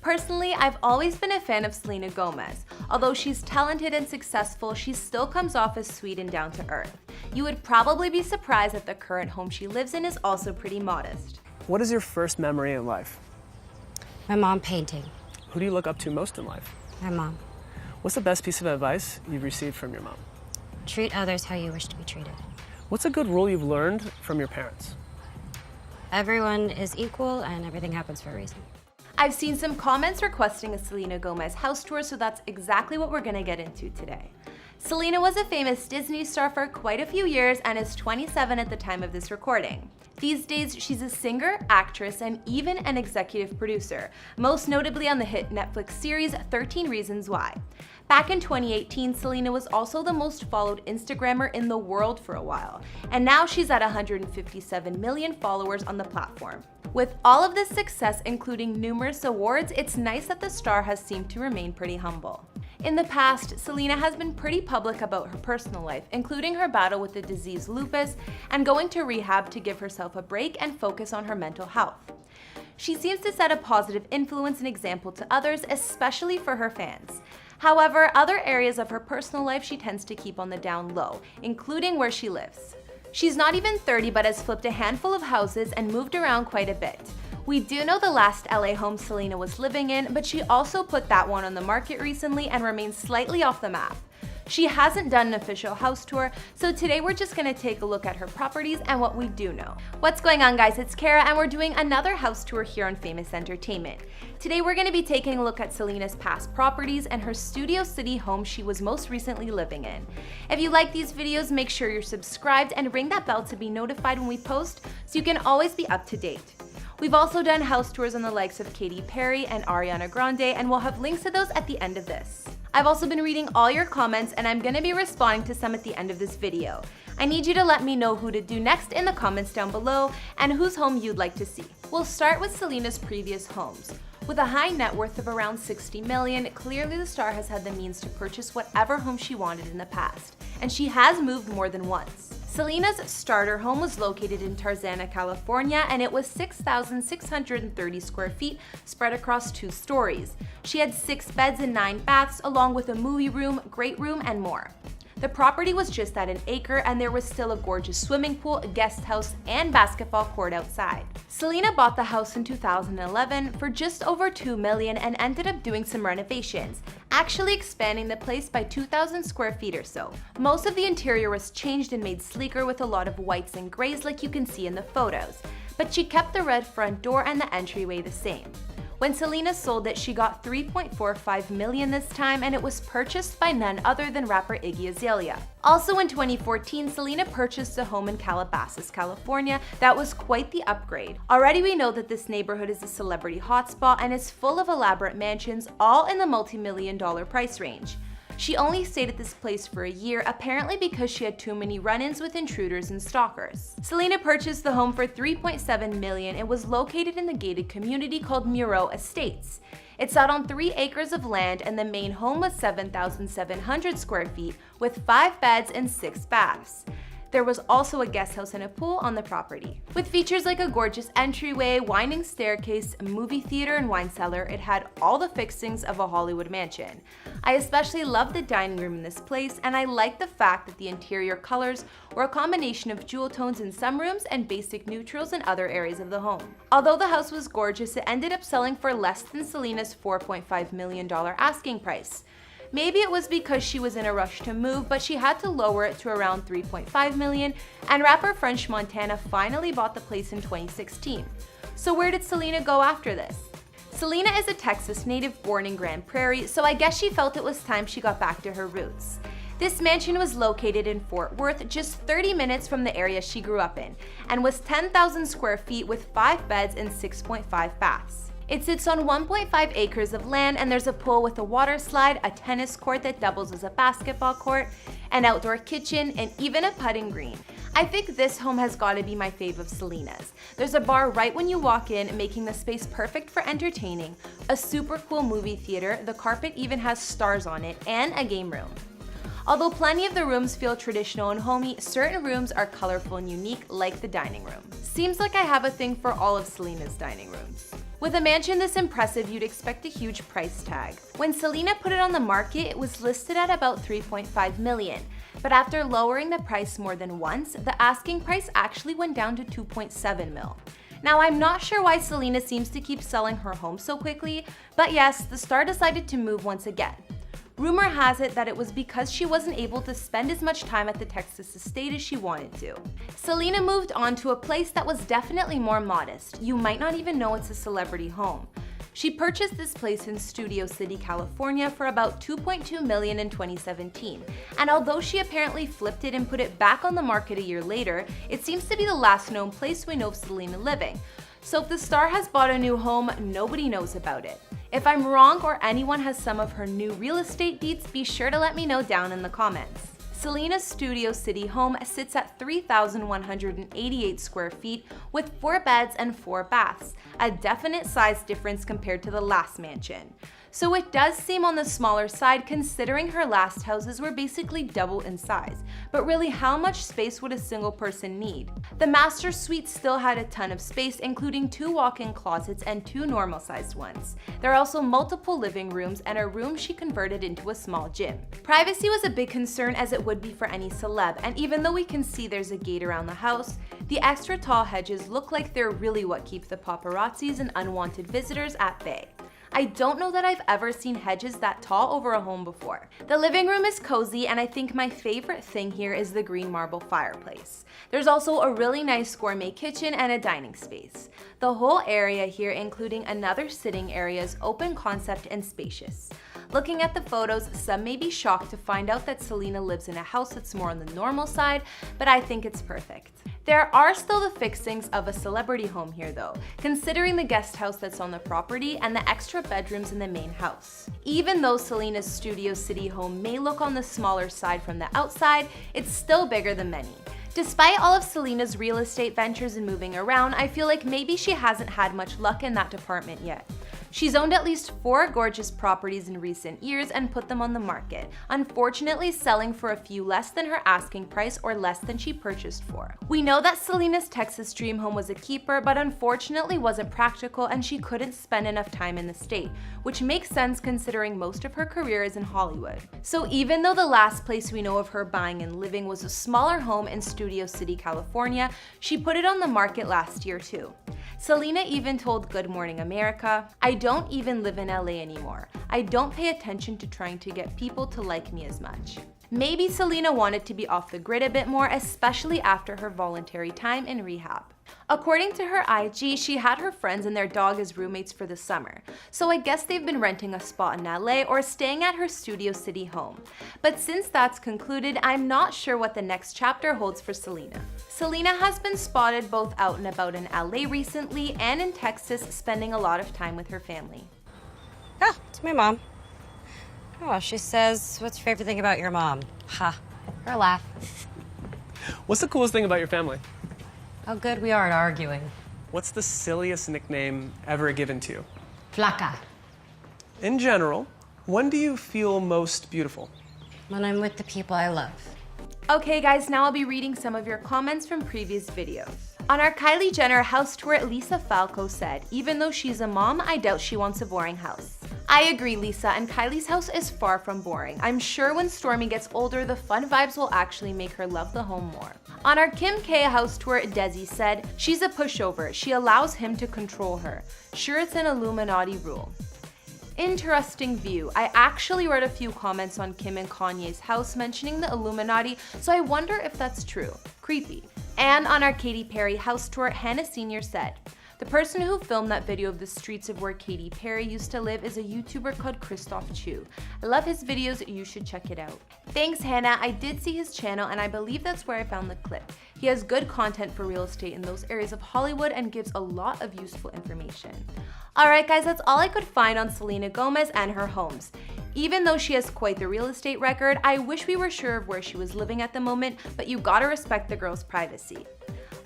Personally, I've always been a fan of Selena Gomez. Although she's talented and successful, she still comes off as sweet and down to earth. You would probably be surprised that the current home she lives in is also pretty modest. What is your first memory in life? My mom painting. Who do you look up to most in life? My mom. What's the best piece of advice you've received from your mom? Treat others how you wish to be treated. What's a good rule you've learned from your parents? Everyone is equal and everything happens for a reason. I've seen some comments requesting a Selena Gomez house tour, so that's exactly what we're gonna get into today. Selena was a famous Disney star for quite a few years and is 27 at the time of this recording. These days, she's a singer, actress, and even an executive producer, most notably on the hit Netflix series 13 Reasons Why. Back in 2018, Selena was also the most followed Instagrammer in the world for a while, and now she's at 157 million followers on the platform. With all of this success, including numerous awards, it's nice that the star has seemed to remain pretty humble. In the past, Selena has been pretty public about her personal life, including her battle with the disease lupus and going to rehab to give herself a break and focus on her mental health. She seems to set a positive influence and example to others, especially for her fans. However, other areas of her personal life she tends to keep on the down low, including where she lives. She's not even 30 but has flipped a handful of houses and moved around quite a bit. We do know the last LA home Selena was living in, but she also put that one on the market recently and remains slightly off the map. She hasn't done an official house tour, so today we're just gonna take a look at her properties and what we do know. What's going on, guys? It's Kara and we're doing another house tour here on Famous Entertainment. Today we're gonna be taking a look at Selena's past properties and her Studio City home she was most recently living in. If you like these videos, make sure you're subscribed and ring that bell to be notified when we post so you can always be up to date. We've also done house tours on the likes of Katy Perry and Ariana Grande, and we'll have links to those at the end of this. I've also been reading all your comments and I'm gonna be responding to some at the end of this video. I need you to let me know who to do next in the comments down below and whose home you'd like to see. We'll start with Selena's previous homes. With a high net worth of around 60 million, clearly the star has had the means to purchase whatever home she wanted in the past, and she has moved more than once. Selena's starter home was located in Tarzana, California, and it was 6,630 square feet spread across 2 stories. She had 6 beds and 9 baths, along with a movie room, great room, and more. The property was just at an acre and there was still a gorgeous swimming pool, guest house, and basketball court outside. Selena bought the house in 2011 for just over $2 million and ended up doing some renovations, actually expanding the place by 2,000 square feet or so. Most of the interior was changed and made sleeker with a lot of whites and grays like you can see in the photos, but she kept the red front door and the entryway the same. When Selena sold it, she got $3.45 million this time, and it was purchased by none other than rapper Iggy Azalea. Also in 2014, Selena purchased a home in Calabasas, California that was quite the upgrade. Already we know that this neighborhood is a celebrity hotspot and is full of elaborate mansions, all in the multi-million-dollar price range. She only stayed at this place for a year, apparently because she had too many run-ins with intruders and stalkers. Selena purchased the home for $3.7 million. It was located in the gated community called Muro Estates. It sat on 3 acres of land and the main home was 7,700 square feet with 5 beds and 6 baths. There was also a guest house and a pool on the property. With features like a gorgeous entryway, winding staircase, a movie theater, and wine cellar, it had all the fixings of a Hollywood mansion. I especially love the dining room in this place, and I like the fact that the interior colors were a combination of jewel tones in some rooms and basic neutrals in other areas of the home. Although the house was gorgeous, it ended up selling for less than Selena's $4.5 million asking price. Maybe it was because she was in a rush to move, but she had to lower it to around $3.5 million, and rapper French Montana finally bought the place in 2016. So where did Selena go after this? Selena is a Texas native born in Grand Prairie, so I guess she felt it was time she got back to her roots. This mansion was located in Fort Worth, just 30 minutes from the area she grew up in, and was 10,000 square feet with 5 beds and 6.5 baths. It sits on 1.5 acres of land and there's a pool with a water slide, a tennis court that doubles as a basketball court, an outdoor kitchen, and even a putting green. I think this home has got to be my fave of Selena's. There's a bar right when you walk in, making the space perfect for entertaining, a super cool movie theater, the carpet even has stars on it, and a game room. Although plenty of the rooms feel traditional and homey, certain rooms are colorful and unique, like the dining room. Seems like I have a thing for all of Selena's dining rooms. With a mansion this impressive, you'd expect a huge price tag. When Selena put it on the market, it was listed at about $3.5 million. But after lowering the price more than once, the asking price actually went down to $2.7 million. Now, I'm not sure why Selena seems to keep selling her home so quickly, but yes, the star decided to move once again. Rumor has it that it was because she wasn't able to spend as much time at the Texas estate as she wanted to. Selena moved on to a place that was definitely more modest. You might not even know it's a celebrity home. She purchased this place in Studio City, California for about $2.2 million in 2017. And although she apparently flipped it and put it back on the market a year later, it seems to be the last known place we know of Selena living. So if the star has bought a new home, nobody knows about it. If I'm wrong or anyone has some of her new real estate deets, be sure to let me know down in the comments. Selena's Studio City home sits at 3,188 square feet with 4 beds and 4 baths, a definite size difference compared to the last mansion. So it does seem on the smaller side considering her last houses were basically double in size, but really how much space would a single person need? The master suite still had a ton of space, including 2 walk-in closets and 2 normal-sized ones. There are also multiple living rooms and a room she converted into a small gym. Privacy was a big concern as it would be for any celeb, and even though we can see there's a gate around the house, the extra tall hedges look like they're really what keep the paparazzis and unwanted visitors at bay. I don't know that I've ever seen hedges that tall over a home before. The living room is cozy, and I think my favorite thing here is the green marble fireplace. There's also a really nice gourmet kitchen and a dining space. The whole area here, including another sitting area, is open concept and spacious. Looking at the photos, some may be shocked to find out that Selena lives in a house that's more on the normal side, but I think it's perfect. There are still the fixings of a celebrity home here though, considering the guest house that's on the property and the extra bedrooms in the main house. Even though Selena's Studio City home may look on the smaller side from the outside, it's still bigger than many. Despite all of Selena's real estate ventures and moving around, I feel like maybe she hasn't had much luck in that department yet. She's owned at least 4 gorgeous properties in recent years and put them on the market, unfortunately selling for a few less than her asking price or less than she purchased for. We know that Selena's Texas dream home was a keeper, but unfortunately wasn't practical and she couldn't spend enough time in the state, which makes sense considering most of her career is in Hollywood. So even though the last place we know of her buying and living was a smaller home in Studio City, California, she put it on the market last year too. Selena even told Good Morning America, "I don't even live in LA anymore. I don't pay attention to trying to get people to like me as much." Maybe Selena wanted to be off the grid a bit more, especially after her voluntary time in rehab. According to her IG, she had her friends and their dog as roommates for the summer, so I guess they've been renting a spot in LA or staying at her Studio City home. But since that's concluded, I'm not sure what the next chapter holds for Selena. Selena has been spotted both out and about in LA recently and in Texas, spending a lot of time with her family. Oh, it's my mom. Oh, she says, "What's your favorite thing about your mom?" Ha, her laugh. What's the coolest thing about your family? How good we are at arguing. What's the silliest nickname ever given to you? Flaca. In general, when do you feel most beautiful? When I'm with the people I love. Okay guys, now I'll be reading some of your comments from previous videos. On our Kylie Jenner house tour, Lisa Falco said, "Even though she's a mom, I doubt she wants a boring house." I agree, Lisa, and Kylie's house is far from boring. I'm sure when Stormi gets older, the fun vibes will actually make her love the home more. On our Kim K house tour, Desi said, "She's a pushover. She allows him to control her. Sure, it's an Illuminati rule." Interesting view. I actually read a few comments on Kim and Kanye's house mentioning the Illuminati, so I wonder if that's true. Creepy. And on our Katy Perry house tour, Hannah Sr. said, "The person who filmed that video of the streets of where Katy Perry used to live is a YouTuber called Christoph Chu. I love his videos, you should check it out." Thanks, Hannah. I did see his channel and I believe that's where I found the clip. He has good content for real estate in those areas of Hollywood and gives a lot of useful information. Alright guys, that's all I could find on Selena Gomez and her homes. Even though she has quite the real estate record, I wish we were sure of where she was living at the moment, but you gotta respect the girl's privacy.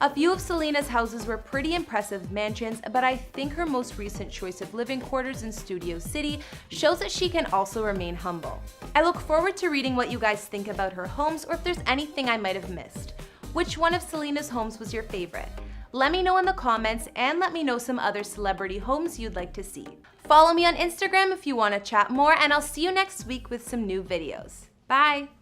A few of Selena's houses were pretty impressive mansions, but I think her most recent choice of living quarters in Studio City shows that she can also remain humble. I look forward to reading what you guys think about her homes or if there's anything I might have missed. Which one of Selena's homes was your favorite? Let me know in the comments and let me know some other celebrity homes you'd like to see. Follow me on Instagram if you want to chat more, and I'll see you next week with some new videos. Bye!